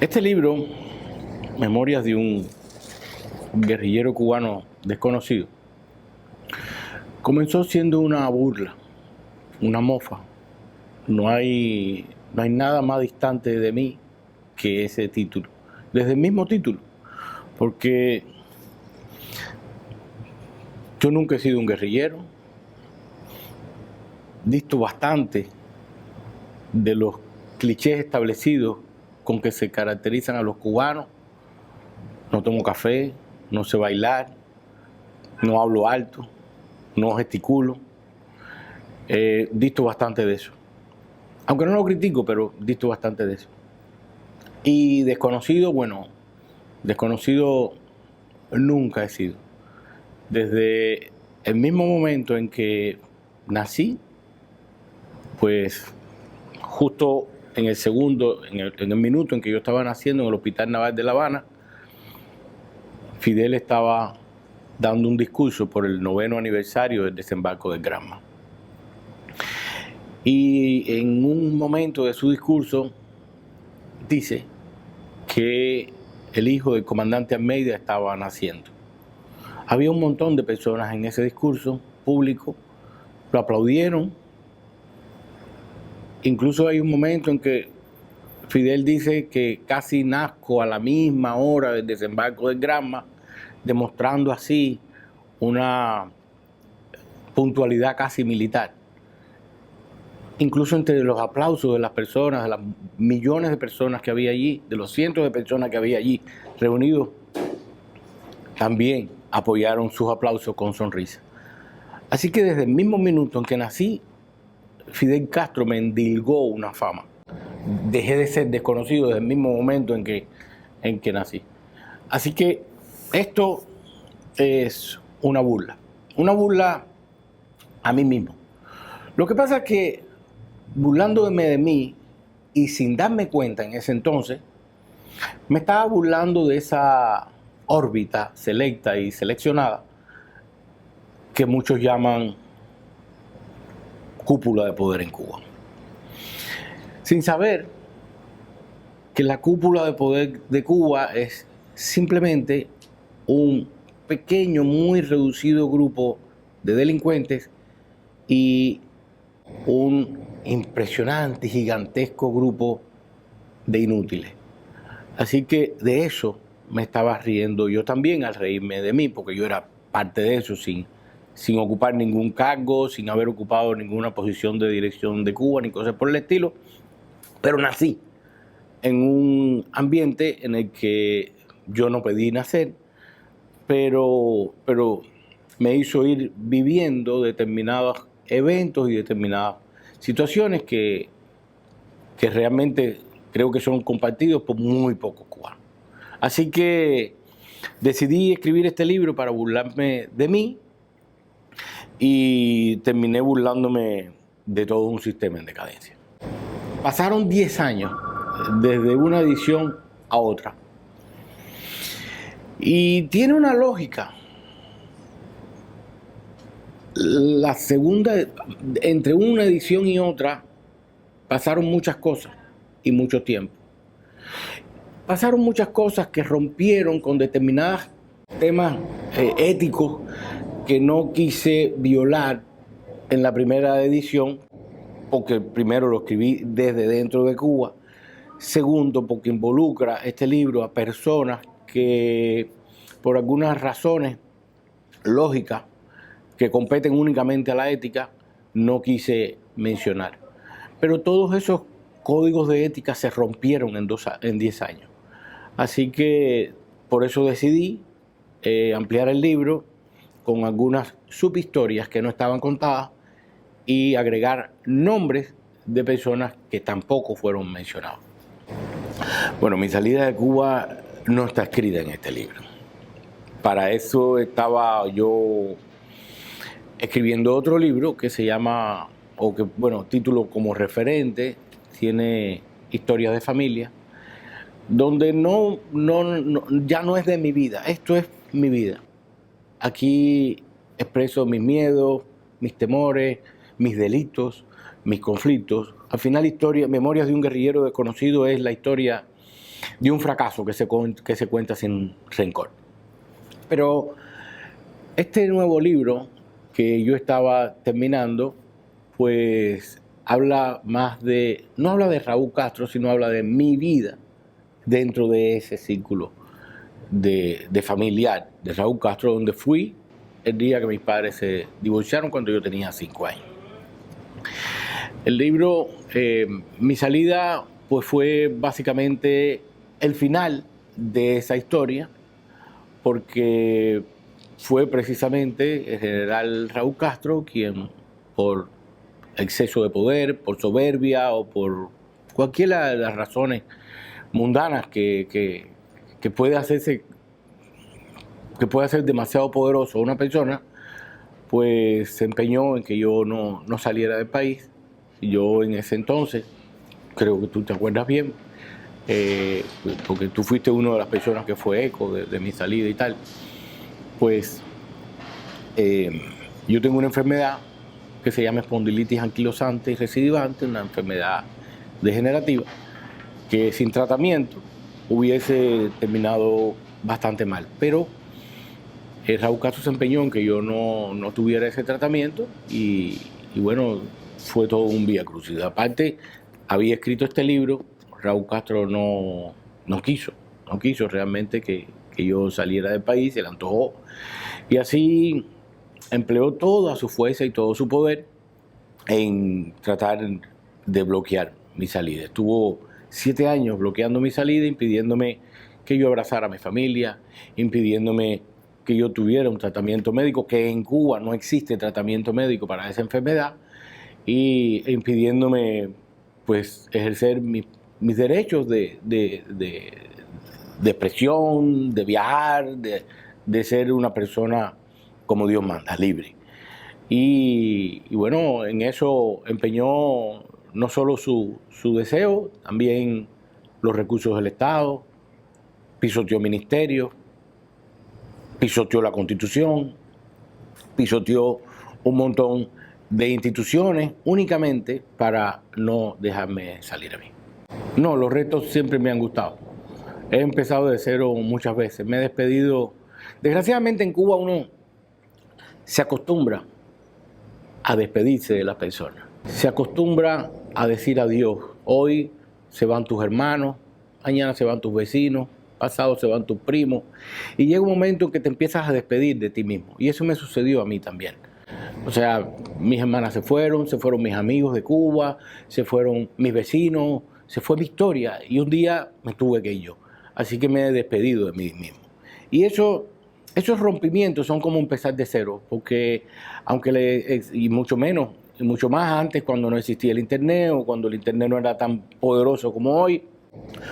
Este libro, Memorias de un guerrillero cubano desconocido, comenzó siendo una burla, una mofa. No hay nada más distante de mí que ese título, desde el mismo título, porque yo nunca he sido un guerrillero, disto bastante de los clichés establecidos con que se caracterizan a los cubanos. No tomo café, no sé bailar, no hablo alto, no gesticulo. Disto bastante de eso. Aunque no lo critico, pero disto bastante de eso. Y desconocido, bueno, desconocido nunca he sido. Desde el mismo momento en que nací, pues justo en el segundo, en el minuto en que yo estaba naciendo en el Hospital Naval de La Habana, Fidel estaba dando un discurso por el 9º aniversario del desembarco del Granma. Y en un momento de su discurso dice que el hijo del comandante Almeida estaba naciendo. Había un montón de personas en ese discurso público, lo aplaudieron. Incluso hay un momento en que Fidel dice que casi nazco a la misma hora del desembarco del Granma, demostrando así una puntualidad casi militar. Incluso entre los aplausos de las personas, de las millones de personas que había allí, de los cientos de personas que había allí reunidos, también apoyaron sus aplausos con sonrisa. Así que desde el mismo minuto en que nací, Fidel Castro me endilgó una fama. Dejé de ser desconocido desde el mismo momento en que nací. Así que esto es una burla a mí mismo. Lo que pasa es que burlándome de mí y sin darme cuenta en ese entonces, me estaba burlando de esa órbita selecta y seleccionada que muchos llaman cúpula de poder en Cuba. Sin saber que la cúpula de poder de Cuba es simplemente un pequeño, muy reducido grupo de delincuentes y un impresionante, gigantesco grupo de inútiles. Así que de eso me estaba riendo yo también al reírme de mí, porque yo era parte de eso sin ocupar ningún cargo, sin haber ocupado ninguna posición de dirección de Cuba, ni cosas por el estilo, pero nací en un ambiente en el que yo no pedí nacer, pero me hizo ir viviendo determinados eventos y determinadas situaciones que realmente creo que son compartidos por muy pocos cubanos. Así que decidí escribir este libro para burlarme de mí y terminé burlándome de todo un sistema en decadencia. Pasaron 10 años desde una edición a otra. Y tiene una lógica. La segunda, entre una edición y otra, pasaron muchas cosas y mucho tiempo. Pasaron muchas cosas que rompieron con determinados temas éticos que no quise violar en la primera edición, porque primero lo escribí desde dentro de Cuba. Segundo, porque involucra este libro a personas que por algunas razones lógicas que competen únicamente a la ética, no quise mencionar. Pero todos esos códigos de ética se rompieron en 10 años. Así que por eso decidí ampliar el libro con algunas subhistorias que no estaban contadas y agregar nombres de personas que tampoco fueron mencionados. Bueno, mi salida de Cuba no está escrita en este libro. Para eso estaba yo escribiendo otro libro que se llama, título como referente, tiene Historias de Familia, donde ya no es de mi vida, esto es mi vida. Aquí expreso mis miedos, mis temores, mis delitos, mis conflictos. Al final, Memorias de un guerrillero desconocido es la historia de un fracaso que se cuenta sin rencor. Pero este nuevo libro que yo estaba terminando, pues habla más de, no habla de Raúl Castro, sino habla de mi vida dentro de ese círculo de familiar de Raúl Castro, donde fui el día que mis padres se divorciaron cuando yo tenía 5 años. El libro, mi salida, pues fue básicamente el final de esa historia, porque fue precisamente el general Raúl Castro quien, por exceso de poder, por soberbia o por cualquiera de las razones mundanas que puede hacerse, que puede ser demasiado poderoso una persona, pues se empeñó en que yo no saliera del país. Y yo en ese entonces, creo que tú te acuerdas bien, porque tú fuiste una de las personas que fue eco de mi salida y tal, pues yo tengo una enfermedad que se llama espondilitis anquilosante y recidivante, una enfermedad degenerativa que sin tratamiento hubiese terminado bastante mal. Pero Raúl Castro se empeñó en que yo no tuviera ese tratamiento y bueno, fue todo un vía crucis. Aparte, había escrito este libro, Raúl Castro no quiso realmente que yo saliera del país, se le antojó. Y así empleó toda su fuerza y todo su poder en tratar de bloquear mi salida. Estuvo 7 años bloqueando mi salida, impidiéndome que yo abrazara a mi familia, impidiéndome que yo tuviera un tratamiento médico, que en Cuba no existe tratamiento médico para esa enfermedad, y impidiéndome pues ejercer mis derechos de expresión, de viajar, de ser una persona como Dios manda, libre. Y bueno, en eso empeñó no solo su deseo, también los recursos del Estado, pisoteó ministerios, pisoteó la Constitución, pisoteó un montón de instituciones únicamente para no dejarme salir a mí. No, los retos siempre me han gustado. He empezado de cero muchas veces, me he despedido. Desgraciadamente en Cuba uno se acostumbra a despedirse de las personas. Se acostumbra a decir adiós. Hoy se van tus hermanos, mañana se van tus vecinos, pasado se van tus primos. Y llega un momento en que te empiezas a despedir de ti mismo. Y eso me sucedió a mí también. O sea, mis hermanas se fueron mis amigos de Cuba, se fueron mis vecinos, se fue mi historia. Y un día me tuve que ir yo. Así que me he despedido de mí mismo. Y esos rompimientos son como empezar de cero, porque y mucho más antes cuando no existía el Internet o cuando el Internet no era tan poderoso como hoy,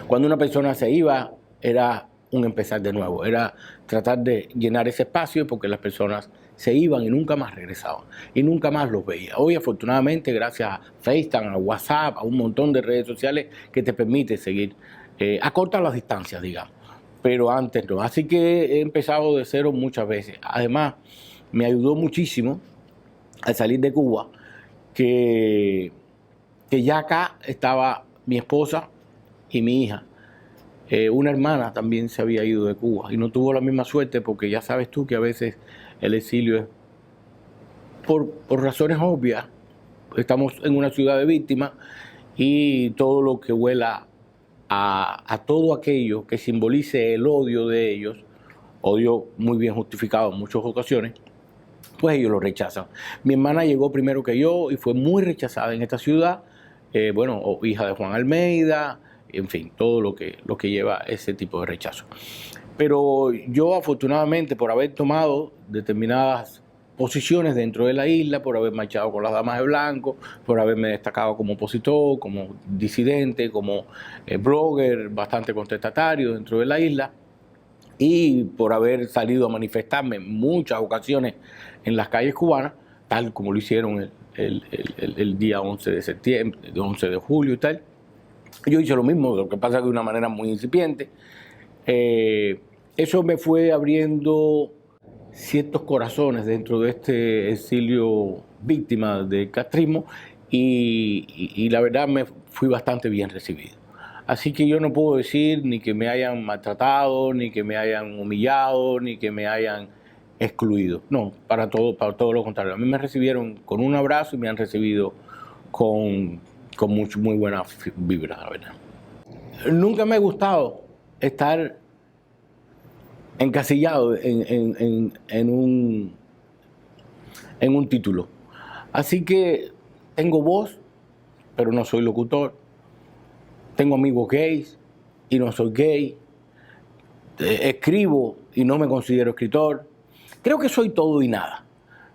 cuando una persona se iba era un empezar de nuevo, era tratar de llenar ese espacio porque las personas se iban y nunca más regresaban y nunca más los veía. Hoy afortunadamente gracias a FaceTime, a WhatsApp, a un montón de redes sociales que te permite seguir, acortar las distancias, digamos. Pero antes no. Así que he empezado de cero muchas veces. Además, me ayudó muchísimo al salir de Cuba que ya acá estaba mi esposa y mi hija. Una hermana también se había ido de Cuba y no tuvo la misma suerte porque ya sabes tú que a veces el exilio es por razones obvias. Estamos en una ciudad de víctimas y todo lo que huela a todo aquello que simbolice el odio de ellos, odio muy bien justificado en muchas ocasiones, pues ellos lo rechazan. Mi hermana llegó primero que yo y fue muy rechazada en esta ciudad, hija de Juan Almeida, en fin, todo lo que lleva ese tipo de rechazo. Pero yo afortunadamente por haber tomado determinadas posiciones dentro de la isla, por haber marchado con las damas de blanco, por haberme destacado como opositor, como disidente, como blogger bastante contestatario dentro de la isla, y por haber salido a manifestarme en muchas ocasiones en las calles cubanas, tal como lo hicieron el día 11 de septiembre, el 11 de julio y tal. Yo hice lo mismo, lo que pasa es que de una manera muy incipiente. Eso me fue abriendo ciertos corazones dentro de este exilio víctima del castrismo y la verdad me fui bastante bien recibido. Así que yo no puedo decir ni que me hayan maltratado, ni que me hayan humillado, ni que me hayan excluido. No, para todo lo contrario. A mí me recibieron con un abrazo y me han recibido con muy buena vibra, la verdad. Nunca me ha gustado estar encasillado en un título. Así que tengo voz, pero no soy locutor. Tengo amigos gays y no soy gay. Escribo y no me considero escritor. Creo que soy todo y nada.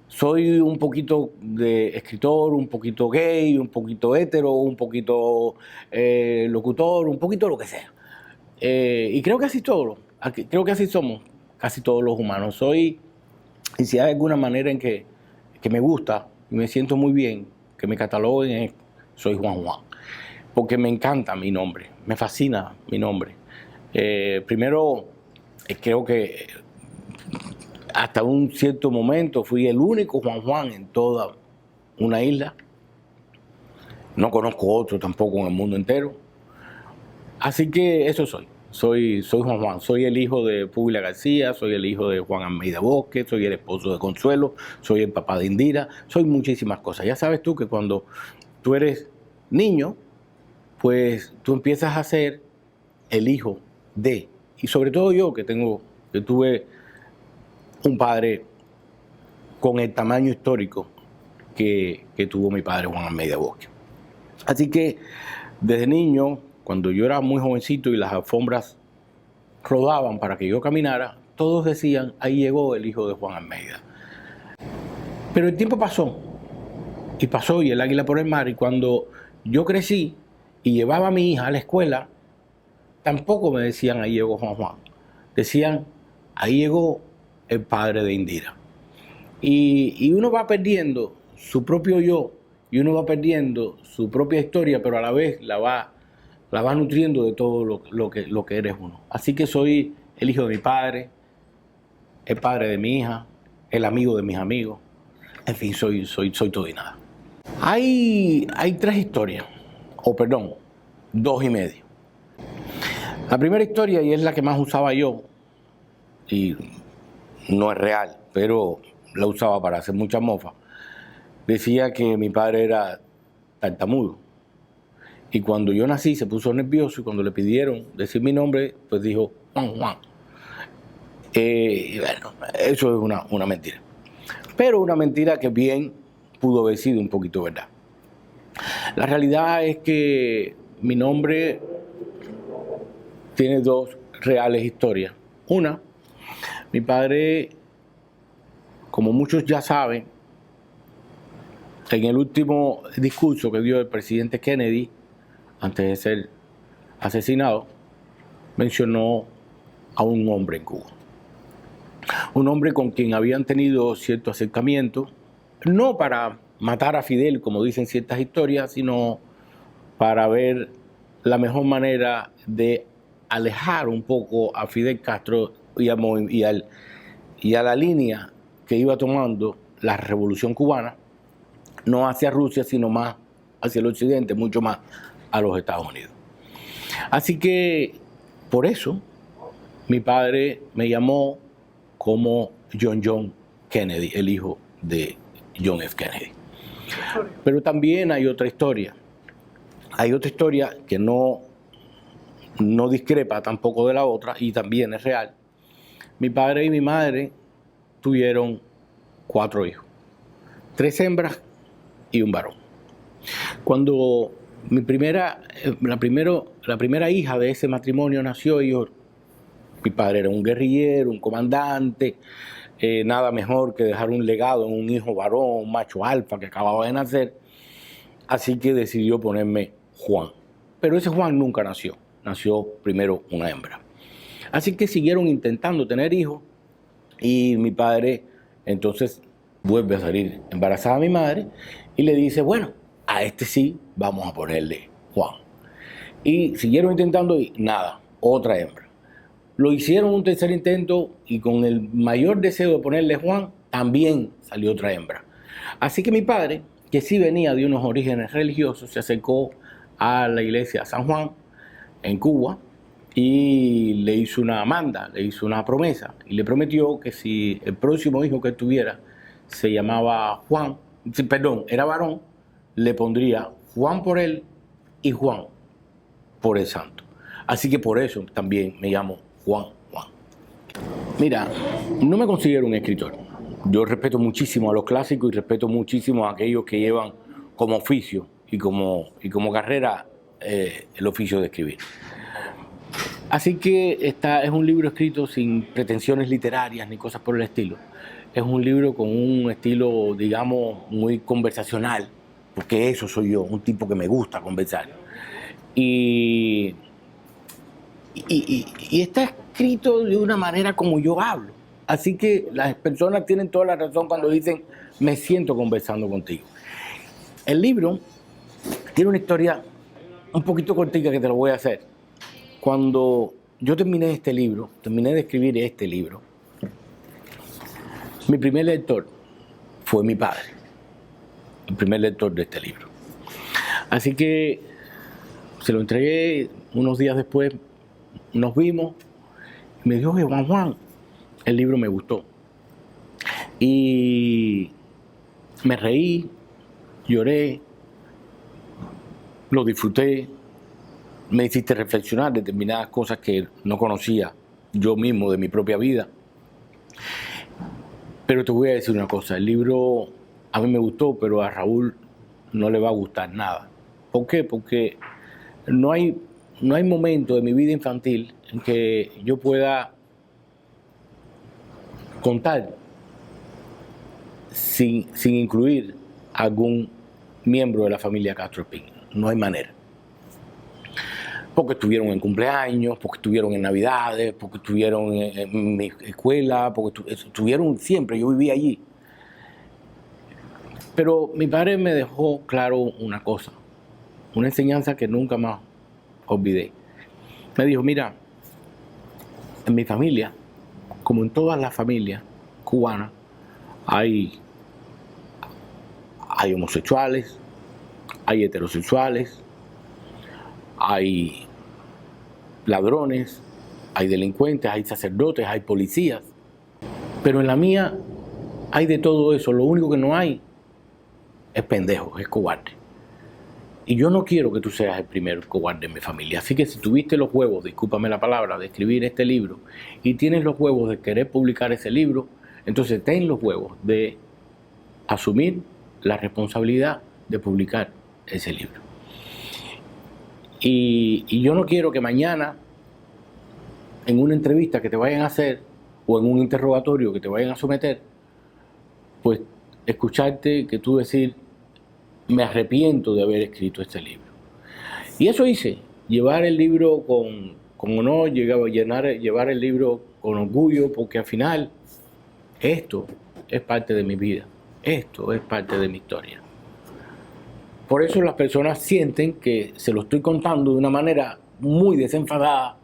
Soy un poquito de escritor, un poquito gay, un poquito hétero, un poquito locutor, un poquito lo que sea. Y creo que creo que así somos casi todos los humanos. Y si hay alguna manera en que me gusta y me siento muy bien, que me cataloguen, soy Juan Juan. Porque me encanta mi nombre, me fascina mi nombre. Primero, creo que hasta un cierto momento fui el único Juan Juan en toda una isla. No conozco otro tampoco en el mundo entero. Así que eso soy. Soy Juan Juan. Soy el hijo de Púbila García, soy el hijo de Juan Almeida Bosque, soy el esposo de Consuelo, soy el papá de Indira, soy muchísimas cosas. Ya sabes tú que cuando tú eres niño, pues tú empiezas a ser el hijo de, y sobre todo yo que tuve un padre con el tamaño histórico que tuvo mi padre Juan Almeida Bosque. Así que desde niño, cuando yo era muy jovencito y las alfombras rodaban para que yo caminara, todos decían, ahí llegó el hijo de Juan Almeida. Pero el tiempo pasó, y el águila por el mar, y cuando yo crecí y llevaba a mi hija a la escuela, tampoco me decían, ahí llegó Juan Juan. Decían, ahí llegó el padre de Indira. Y uno va perdiendo su propio yo, y uno va perdiendo su propia historia, pero a la vez la va nutriendo de todo lo que eres uno. Así que soy el hijo de mi padre, el padre de mi hija, el amigo de mis amigos. En fin, soy todo y nada. Hay 3 historias, o perdón, 2 y media. La primera historia, y es la que más usaba yo, y no es real, pero la usaba para hacer mucha mofa, decía que mi padre era tartamudo. Y cuando yo nací se puso nervioso y cuando le pidieron decir mi nombre, pues dijo Juan Juan. Y bueno, eso es una mentira. Pero una mentira que bien pudo haber sido un poquito verdad. La realidad es que mi nombre tiene 2 reales historias. Una, mi padre, como muchos ya saben, en el último discurso que dio el presidente Kennedy, antes de ser asesinado, mencionó a un hombre en Cuba. Un hombre con quien habían tenido cierto acercamiento, no para matar a Fidel, como dicen ciertas historias, sino para ver la mejor manera de alejar un poco a Fidel Castro y a la línea que iba tomando la revolución cubana, no hacia Rusia, sino más hacia el occidente, mucho más a los Estados Unidos. Así que, por eso, mi padre me llamó como John Kennedy, el hijo de John F. Kennedy. Pero también hay otra historia. Hay otra historia que no discrepa tampoco de la otra y también es real. Mi padre y mi madre tuvieron 4 hijos, 3 hembras y un varón. Cuando la primera hija de ese matrimonio nació, mi padre era un guerrillero, un comandante, nada mejor que dejar un legado en un hijo varón, un macho alfa que acababa de nacer, así que decidió ponerme Juan. Pero ese Juan nunca nació primero una hembra. Así que siguieron intentando tener hijos y mi padre entonces vuelve a salir embarazada a mi madre y le dice, bueno, a este sí vamos a ponerle Juan. Y siguieron intentando y nada, otra hembra. Lo hicieron un tercer intento y con el mayor deseo de ponerle Juan, también salió otra hembra. Así que mi padre, que sí venía de unos orígenes religiosos, se acercó a la iglesia de San Juan en Cuba y le hizo una manda, le hizo una promesa y le prometió que si el próximo hijo que tuviera se llamaba Juan, perdón, era varón, le pondría Juan por él y Juan por el santo. Así que por eso también me llamo Juan. Mira, no me considero un escritor. Yo respeto muchísimo a los clásicos y respeto muchísimo a aquellos que llevan como oficio y como carrera el oficio de escribir. Así que es un libro escrito sin pretensiones literarias ni cosas por el estilo. Es un libro con un estilo, digamos, muy conversacional, porque eso soy yo, un tipo que me gusta conversar. Y está escrito de una manera como yo hablo. Así que las personas tienen toda la razón cuando dicen, me siento conversando contigo. El libro tiene una historia un poquito cortica que te lo voy a hacer. Cuando yo terminé de escribir este libro, mi primer lector fue mi padre, el primer lector de este libro. Así que se lo entregué, unos días después nos vimos, y me dijo, oye, Juan, el libro me gustó. Y me reí, lloré, lo disfruté, me hiciste reflexionar determinadas cosas que no conocía yo mismo de mi propia vida. Pero te voy a decir una cosa, el libro a mí me gustó, pero a Raúl no le va a gustar nada. ¿Por qué? Porque no hay momento de mi vida infantil en que yo pueda contar sin incluir algún miembro de la familia Castro Espín. No hay manera. Porque estuvieron en cumpleaños, porque estuvieron en navidades, porque estuvieron en mi escuela, porque estuvieron siempre, yo vivía allí. Pero mi padre me dejó claro una cosa, una enseñanza que nunca más olvidé. Me dijo, mira, en mi familia, como en todas las familias cubanas, hay homosexuales, hay heterosexuales, hay ladrones, hay delincuentes, hay sacerdotes, hay policías. Pero en la mía hay de todo eso. Lo único que no hay es pendejo, es cobarde. Y yo no quiero que tú seas el primer cobarde en mi familia. Así que si tuviste los huevos, discúlpame la palabra, de escribir este libro y tienes los huevos de querer publicar ese libro, entonces ten los huevos de asumir la responsabilidad de publicar ese libro. Y yo no quiero que mañana, en una entrevista que te vayan a hacer o en un interrogatorio que te vayan a someter, pues escucharte que tú decir, me arrepiento de haber escrito este libro. Y eso hice, llevar el libro con honor, llevar el libro con orgullo, porque al final esto es parte de mi vida, esto es parte de mi historia. Por eso las personas sienten que se lo estoy contando de una manera muy desenfadada,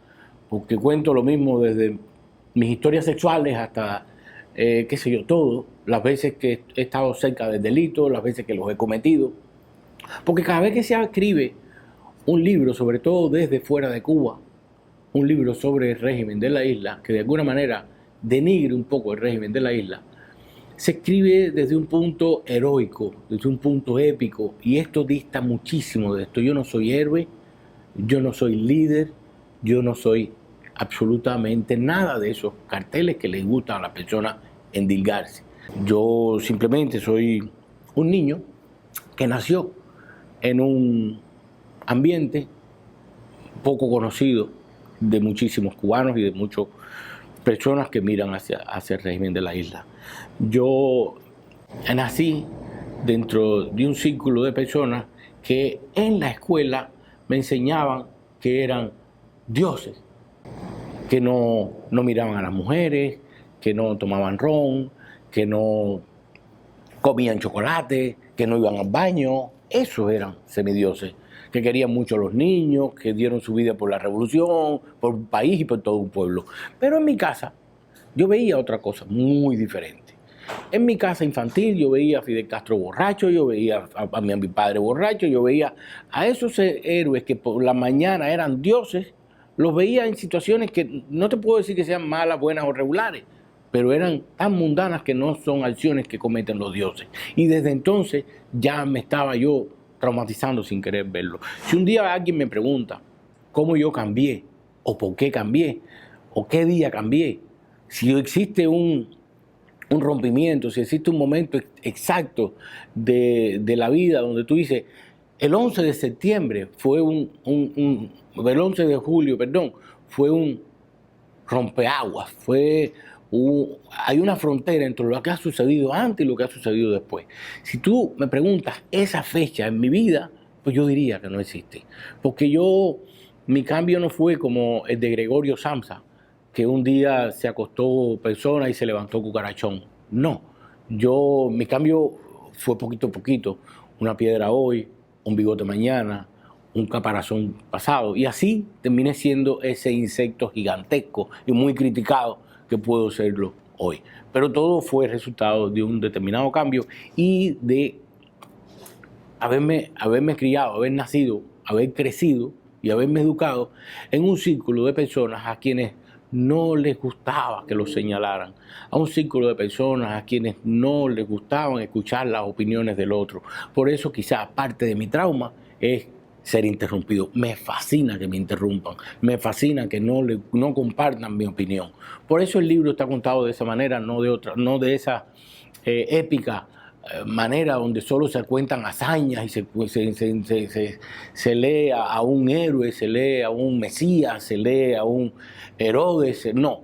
porque cuento lo mismo desde mis historias sexuales hasta, qué sé yo, todo, las veces que he estado cerca del delito, las veces que los he cometido. Porque cada vez que se escribe un libro, sobre todo desde fuera de Cuba, un libro sobre el régimen de la isla, que de alguna manera denigre un poco el régimen de la isla, se escribe desde un punto heroico, desde un punto épico, y esto dista muchísimo de esto. Yo no soy héroe, yo no soy líder, yo no soy absolutamente nada de esos carteles que les gustan a las personas endilgarse. Yo simplemente soy un niño que nació en un ambiente poco conocido de muchísimos cubanos y de muchas personas que miran hacia el régimen de la isla. Yo nací dentro de un círculo de personas que en la escuela me enseñaban que eran dioses, que no miraban a las mujeres, que no tomaban ron, que no comían chocolate, que no iban al baño. Esos eran semidioses, que querían mucho a los niños, que dieron su vida por la revolución, por un país y por todo un pueblo. Pero en mi casa yo veía otra cosa muy diferente. En mi casa infantil yo veía a Fidel Castro borracho, yo veía a mi padre borracho, yo veía a esos héroes que por la mañana eran dioses, los veía en situaciones que no te puedo decir que sean malas, buenas o regulares, pero eran tan mundanas que no son acciones que cometen los dioses. Y desde entonces ya me estaba yo traumatizando sin querer verlo. Si un día alguien me pregunta cómo yo cambié, o por qué cambié, o qué día cambié, si existe un rompimiento, si existe un momento exacto de la vida donde tú dices, el 11 de septiembre fue el 11 de julio, perdón, fue un rompeaguas, hay una frontera entre lo que ha sucedido antes y lo que ha sucedido después. Si tú me preguntas esa fecha en mi vida, pues yo diría que no existe. Porque mi cambio no fue como el de Gregorio Samsa, que un día se acostó persona y se levantó cucarachón. No, mi cambio fue poquito a poquito, una piedra hoy, un bigote mañana, un caparazón pasado, y así terminé siendo ese insecto gigantesco y muy criticado que puedo serlo hoy. Pero todo fue resultado de un determinado cambio y de haberme criado, haber nacido, haber crecido y haberme educado en un círculo de personas a quienes no les gustaba que los señalaran, a un círculo de personas a quienes no les gustaban escuchar las opiniones del otro. Por eso quizás parte de mi trauma es ser interrumpido. Me fascina que me interrumpan, me fascina que no compartan mi opinión. Por eso el libro está contado de esa manera, no de otra, no de esa épica manera donde solo se cuentan hazañas y se lee a un héroe, se lee a un Mesías, se lee a un Herodes. No,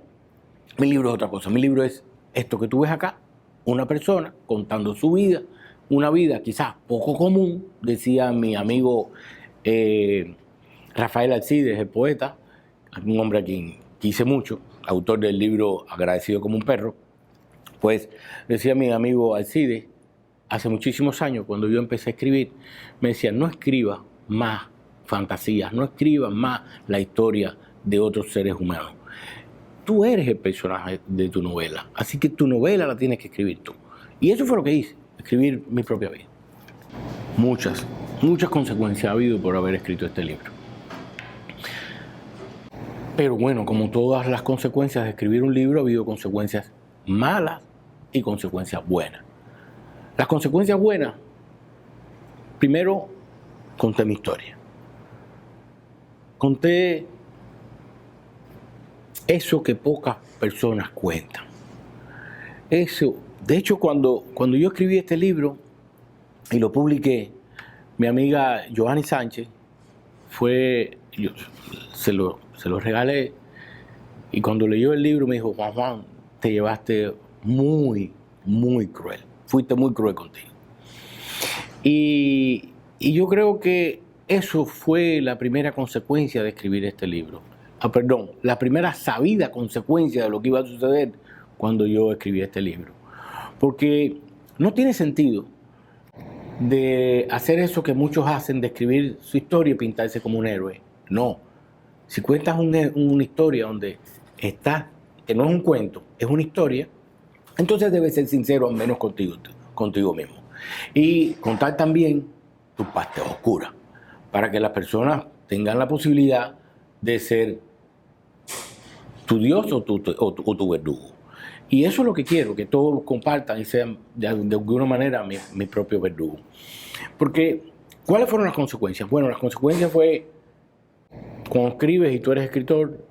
mi libro es otra cosa. Mi libro es esto que tú ves acá, una persona contando su vida, una vida quizás poco común, decía mi amigo Rafael Alcides, el poeta, un hombre a quien quise mucho, autor del libro Agradecido como un perro. Pues decía mi amigo Alcides, hace muchísimos años, cuando yo empecé a escribir, me decía, no escribas más fantasías, no escribas más la historia de otros seres humanos. Tú eres el personaje de tu novela, así que tu novela la tienes que escribir tú. Y eso fue lo que hice, escribir mi propia vida. Muchas consecuencias ha habido por haber escrito este libro. Pero bueno, como todas las consecuencias de escribir un libro, ha habido consecuencias malas y consecuencias buenas. Las consecuencias buenas, primero conté mi historia. Conté eso que pocas personas cuentan. Eso, de hecho, cuando yo escribí este libro y lo publiqué, mi amiga Johanny Sánchez se lo regalé, y cuando leyó el libro me dijo, Juan, te llevaste muy cruel. Fuiste muy cruel contigo. Y yo creo que eso fue la primera consecuencia de escribir este libro. La primera sabida consecuencia de lo que iba a suceder cuando yo escribí este libro. Porque no tiene sentido de hacer eso que muchos hacen, de escribir su historia y pintarse como un héroe. No. Si cuentas una historia donde está, que no es un cuento, es una historia, entonces debes ser sincero al menos contigo mismo. Y contar también tus partes oscuras, para que las personas tengan la posibilidad de ser tu Dios o tu verdugo. Y eso es lo que quiero, que todos compartan y sean de alguna manera mi propio verdugo. Porque, ¿cuáles fueron las consecuencias? Bueno, las consecuencias fue, cuando escribes y tú eres escritor,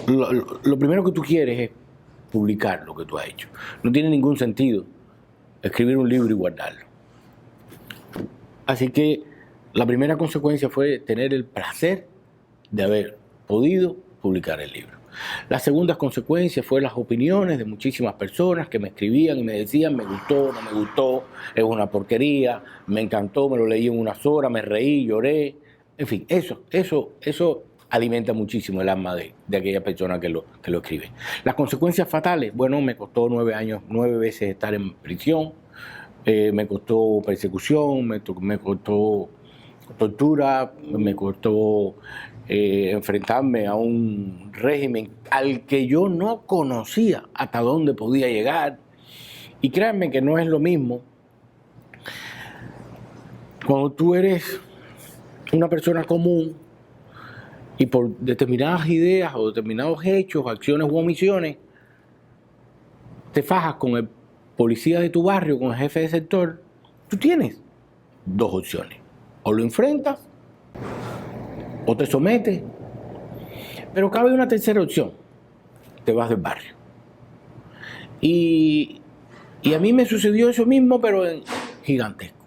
lo primero que tú quieres es publicar lo que tú has hecho. No tiene ningún sentido escribir un libro y guardarlo. Así que la primera consecuencia fue tener el placer de haber podido publicar el libro. La segunda consecuencia fue las opiniones de muchísimas personas que me escribían y me decían, me gustó, no me gustó, es una porquería, me encantó, me lo leí en unas horas, me reí, lloré. En fin, eso alimenta muchísimo el alma de aquella persona que lo escribe. Las consecuencias fatales, bueno, me costó 9 años, 9 veces estar en prisión, me costó persecución, me costó tortura, me costó enfrentarme a un régimen al que yo no conocía hasta dónde podía llegar. Y créanme que no es lo mismo cuando tú eres una persona común y por determinadas ideas o determinados hechos, acciones u omisiones, te fajas con el policía de tu barrio, con el jefe de sector. Tú tienes dos opciones: o lo enfrentas o te sometes, pero cabe una tercera opción: te vas del barrio. Y a mí me sucedió eso mismo, pero en gigantesco.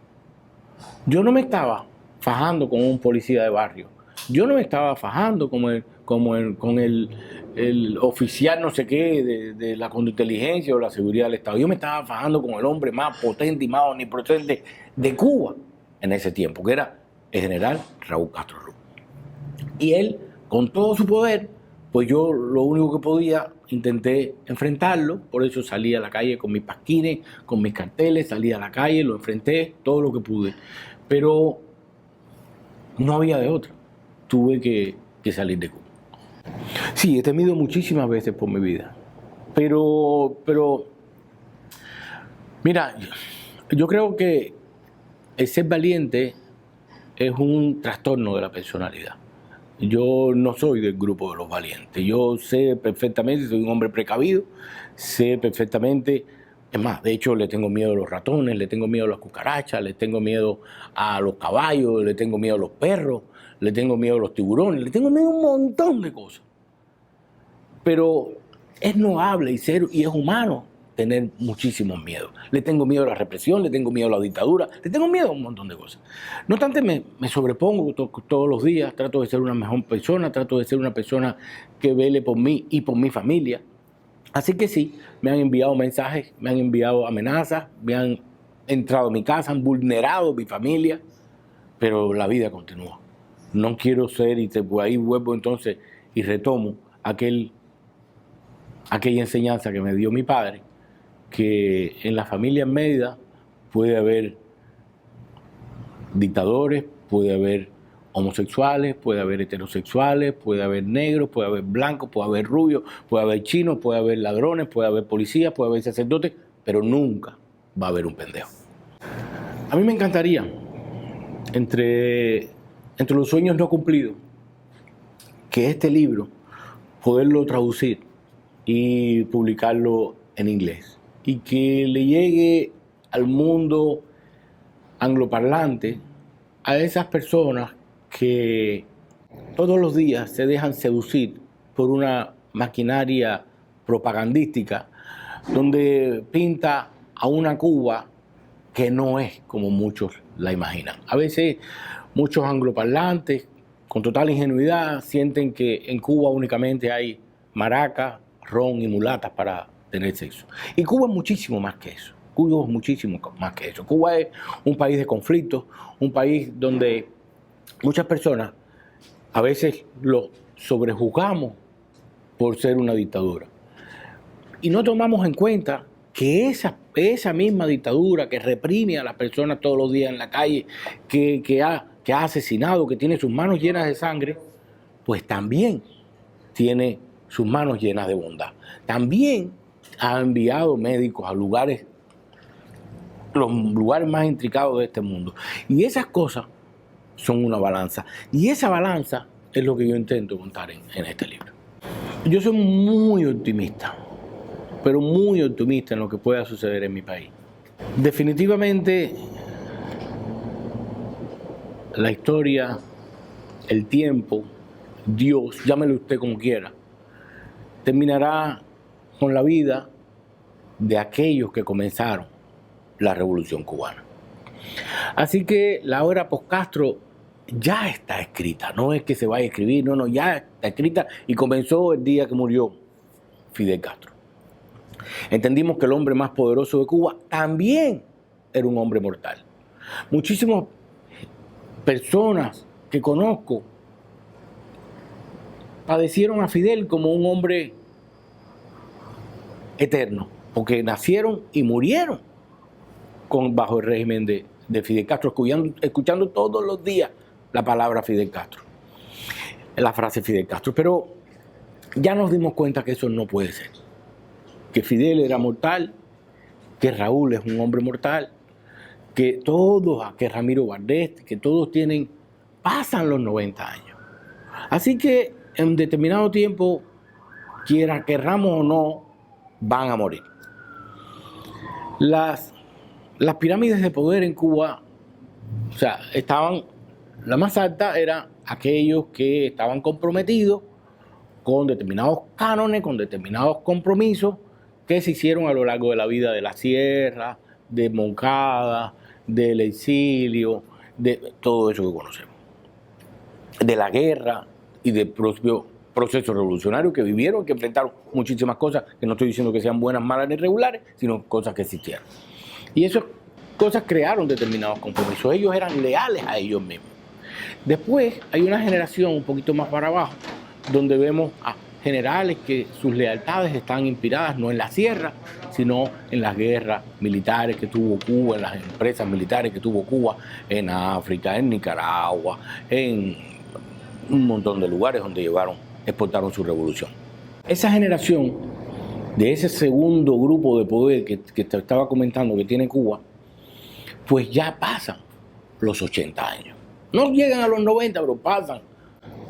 Yo no me estaba fajando con un policía de barrio. Yo no me estaba fajando con el oficial no sé qué de la contrainteligencia o la seguridad del Estado. Yo me estaba fajando con el hombre más potente y más omnipotente de Cuba en ese tiempo, que era el general Raúl Castro Ruz. Y él, con todo su poder, pues yo lo único que podía, intenté enfrentarlo. Por eso salí a la calle con mis pasquines, con mis carteles, salí a la calle, lo enfrenté, todo lo que pude. Pero no había de otra. Tuve que salir de Cuba. Sí, he temido muchísimas veces por mi vida. Pero mira, yo creo que el ser valiente es un trastorno de la personalidad. Yo no soy del grupo de los valientes. Yo sé perfectamente, soy un hombre precavido, sé perfectamente. Es más, de hecho, le tengo miedo a los ratones, le tengo miedo a las cucarachas, le tengo miedo a los caballos, le tengo miedo a los perros, le tengo miedo a los tiburones, le tengo miedo a un montón de cosas. Pero es noble y es humano tener muchísimos miedos. Le tengo miedo a la represión, le tengo miedo a la dictadura, le tengo miedo a un montón de cosas. No obstante, me sobrepongo todos los días, trato de ser una mejor persona, trato de ser una persona que vele por mí y por mi familia. Así que sí, me han enviado mensajes, me han enviado amenazas, me han entrado a mi casa, han vulnerado mi familia, pero la vida continúa. No quiero ser, y ahí vuelvo entonces y retomo aquella enseñanza que me dio mi padre, que en la familia en Mérida puede haber dictadores, puede haber homosexuales, puede haber heterosexuales, puede haber negros, puede haber blancos, puede haber rubios, puede haber chinos, puede haber ladrones, puede haber policías, puede haber sacerdotes, pero nunca va a haber un pendejo. A mí me encantaría, entre los sueños no cumplidos, que este libro, poderlo traducir y publicarlo en inglés, y que le llegue al mundo angloparlante, a esas personas que todos los días se dejan seducir por una maquinaria propagandística donde pinta a una Cuba que no es como muchos la imaginan. A veces muchos angloparlantes, con total ingenuidad, sienten que en Cuba únicamente hay maracas, ron y mulatas para tener sexo. Y Cuba es muchísimo más que eso. Cuba es muchísimo más que eso. Cuba es un país de conflictos, un país donde muchas personas a veces lo sobrejuzgamos por ser una dictadura. Y no tomamos en cuenta que esa misma dictadura que reprime a las personas todos los días en la calle, que ha asesinado, que tiene sus manos llenas de sangre, pues también tiene sus manos llenas de bondad. También ha enviado médicos a los lugares más intricados de este mundo. Y esas cosas son una balanza. Y esa balanza es lo que yo intento contar en este libro. Yo soy muy optimista, pero muy optimista en lo que pueda suceder en mi país. Definitivamente, la historia, el tiempo, Dios, llámelo usted como quiera, terminará con la vida de aquellos que comenzaron la Revolución Cubana. Así que la obra post-Castro ya está escrita, no es que se vaya a escribir, no, ya está escrita y comenzó el día que murió Fidel Castro. Entendimos que el hombre más poderoso de Cuba también era un hombre mortal. Muchísimas personas que conozco padecieron a Fidel como un hombre eterno, porque nacieron y murieron bajo el régimen de Fidel Castro, escuchando todos los días la palabra Fidel Castro. la frase Fidel Castro. Pero ya nos dimos cuenta que eso no puede ser. Que Fidel era mortal, que Raúl es un hombre mortal, que Ramiro Bardet, que todos pasan los 90 años. Así que en determinado tiempo, querramos o no, van a morir. Las pirámides de poder en Cuba, o sea, la más alta era aquellos que estaban comprometidos con determinados cánones, con determinados compromisos que se hicieron a lo largo de la vida de la Sierra, de Moncada, del exilio, de todo eso que conocemos. De la guerra y del propio proceso revolucionario que vivieron, que enfrentaron muchísimas cosas, que no estoy diciendo que sean buenas, malas ni regulares, sino cosas que existieron. Y esas cosas crearon determinados compromisos. Ellos eran leales a ellos mismos. Después hay una generación un poquito más para abajo, donde vemos a generales que sus lealtades están inspiradas no en la sierra, sino en las guerras militares que tuvo Cuba, en las empresas militares que tuvo Cuba en África, en Nicaragua, en un montón de lugares donde exportaron su revolución. Esa generación de ese segundo grupo de poder que te estaba comentando que tiene Cuba, pues ya pasan los 80 años. No llegan a los 90, pero pasan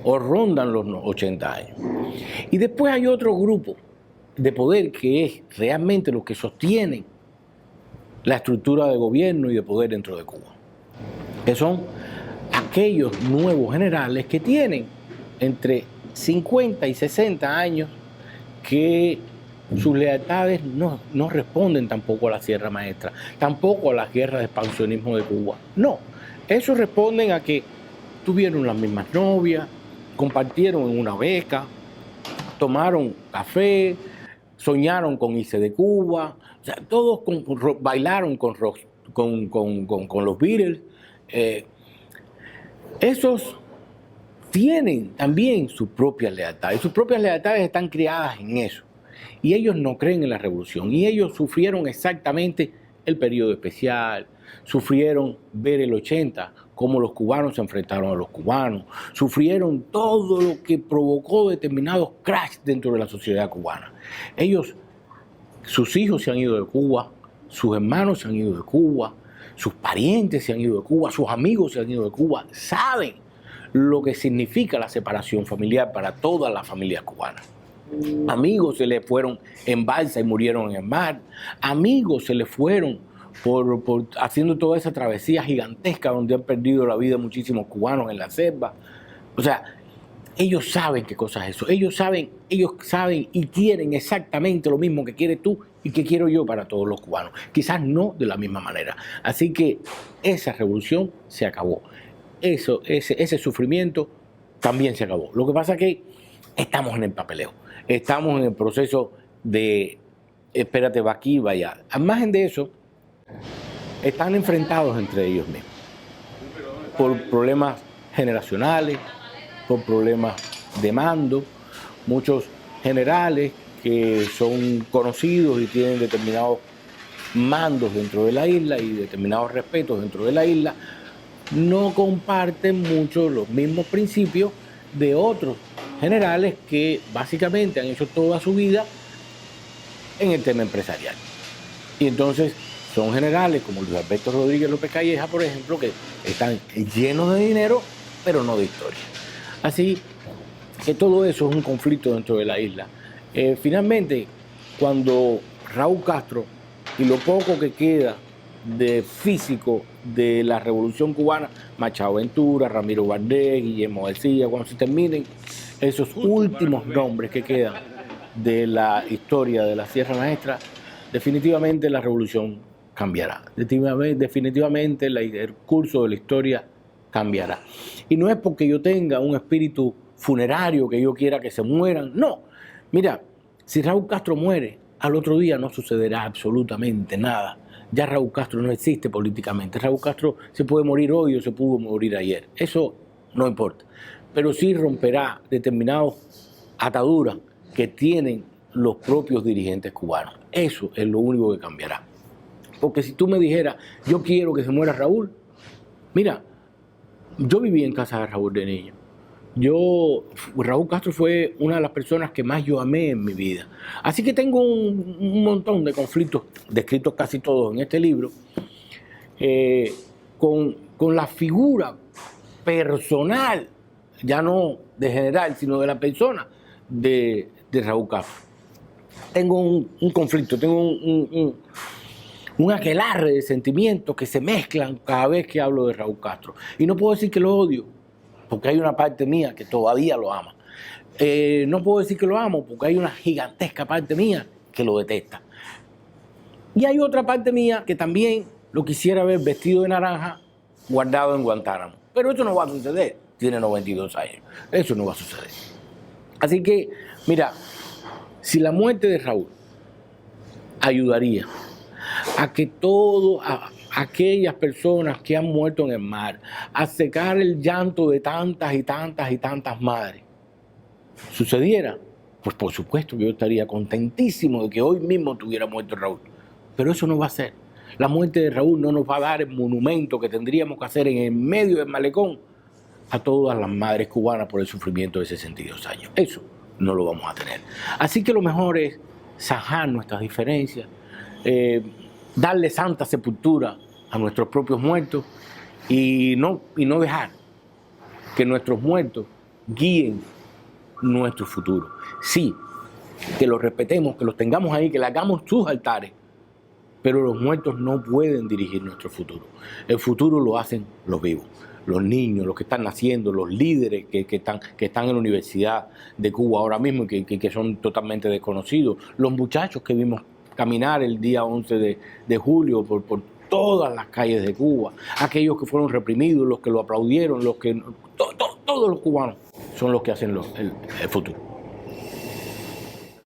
o rondan los 80 años. Y después hay otro grupo de poder que es realmente los que sostienen la estructura de gobierno y de poder dentro de Cuba, que son aquellos nuevos generales que tienen entre 50 y 60 años, que sus lealtades no responden tampoco a la Sierra Maestra, tampoco a las guerras de expansionismo de Cuba. No, esos responden a que tuvieron las mismas novias, compartieron en una beca, tomaron café, soñaron con irse de Cuba, o sea, todos bailaron con los Beatles. Esos tienen también sus propias lealtades, y sus propias lealtades están criadas en eso. Y ellos no creen en la revolución, y ellos sufrieron exactamente el periodo especial, sufrieron ver el 80, cómo los cubanos se enfrentaron a los cubanos, sufrieron todo lo que provocó determinados cracks dentro de la sociedad cubana. Sus hijos se han ido de Cuba, sus hermanos se han ido de Cuba, sus parientes se han ido de Cuba, sus amigos se han ido de Cuba, saben lo que significa la separación familiar para todas las familias cubanas. Amigos se les fueron en balsa y murieron en el mar, amigos se les fueron por haciendo toda esa travesía gigantesca donde han perdido la vida muchísimos cubanos en la selva. O sea, ellos saben qué cosa es eso, ellos saben y quieren exactamente lo mismo que quieres tú y que quiero yo para todos los cubanos, quizás no de la misma manera. Así que esa revolución se acabó, ese sufrimiento también se acabó. Lo que pasa es que estamos en el papeleo, estamos en el proceso de espérate, va aquí, va allá. Al margen de eso, están enfrentados entre ellos mismos por problemas generacionales, por problemas de mando. Muchos generales que son conocidos y tienen determinados mandos dentro de la isla y determinados respetos dentro de la isla, no comparten mucho los mismos principios de otros generales que básicamente han hecho toda su vida en el tema empresarial. Y entonces son generales como Luis Alberto Rodríguez López Calleja, por ejemplo, que están llenos de dinero, pero no de historia. Así que todo eso es un conflicto dentro de la isla. Finalmente, cuando Raúl Castro y lo poco que queda de físico de la Revolución Cubana, Machado Ventura, Ramiro Bardet, Guillermo García, cuando se terminen esos últimos nombres que quedan de la historia de la Sierra Maestra, definitivamente la revolución cambiará. Definitivamente el curso de la historia cambiará. Y no es porque yo tenga un espíritu funerario que yo quiera que se mueran, no. Mira, si Raúl Castro muere, al otro día no sucederá absolutamente nada. Ya Raúl Castro no existe políticamente. Raúl Castro se puede morir hoy o se pudo morir ayer. Eso no importa. Pero sí romperá determinadas ataduras que tienen los propios dirigentes cubanos. Eso es lo único que cambiará. Porque si tú me dijeras, yo quiero que se muera Raúl, mira, yo viví en casa de Raúl de niño. Raúl Castro fue una de las personas que más yo amé en mi vida. Así que tengo un montón de conflictos, descritos casi todos en este libro, con la figura personal, ya no de general, sino de la persona de Raúl Castro. Tengo un conflicto, tengo un aquelarre de sentimientos que se mezclan cada vez que hablo de Raúl Castro. Y no puedo decir que lo odio, porque hay una parte mía que todavía lo ama. No puedo decir que lo amo, porque hay una gigantesca parte mía que lo detesta. Y hay otra parte mía que también lo quisiera ver vestido de naranja, guardado en Guantánamo. Pero eso no va a suceder. Tiene 92 años. Eso no va a suceder. Así que, mira, si la muerte de Raúl ayudaría a que aquellas personas que han muerto en el mar, a secar el llanto de tantas y tantas y tantas madres, sucediera, pues por supuesto que yo estaría contentísimo de que hoy mismo tuviera muerto Raúl. Pero eso no va a ser. La muerte de Raúl no nos va a dar el monumento que tendríamos que hacer en el medio del malecón a todas las madres cubanas por el sufrimiento de 62 años. Eso no lo vamos a tener. Así que lo mejor es zanjar nuestras diferencias, darle santa sepultura a nuestros propios muertos y no dejar que nuestros muertos guíen nuestro futuro. Sí, que los respetemos, que los tengamos ahí, que le hagamos sus altares, pero los muertos no pueden dirigir nuestro futuro. El futuro lo hacen los vivos, los niños, los que están naciendo, los líderes que están en la Universidad de Cuba ahora mismo y que son totalmente desconocidos, los muchachos que vimos caminar el día 11 de julio por todas las calles de Cuba, aquellos que fueron reprimidos, los que lo aplaudieron, todos los cubanos son los que hacen el futuro.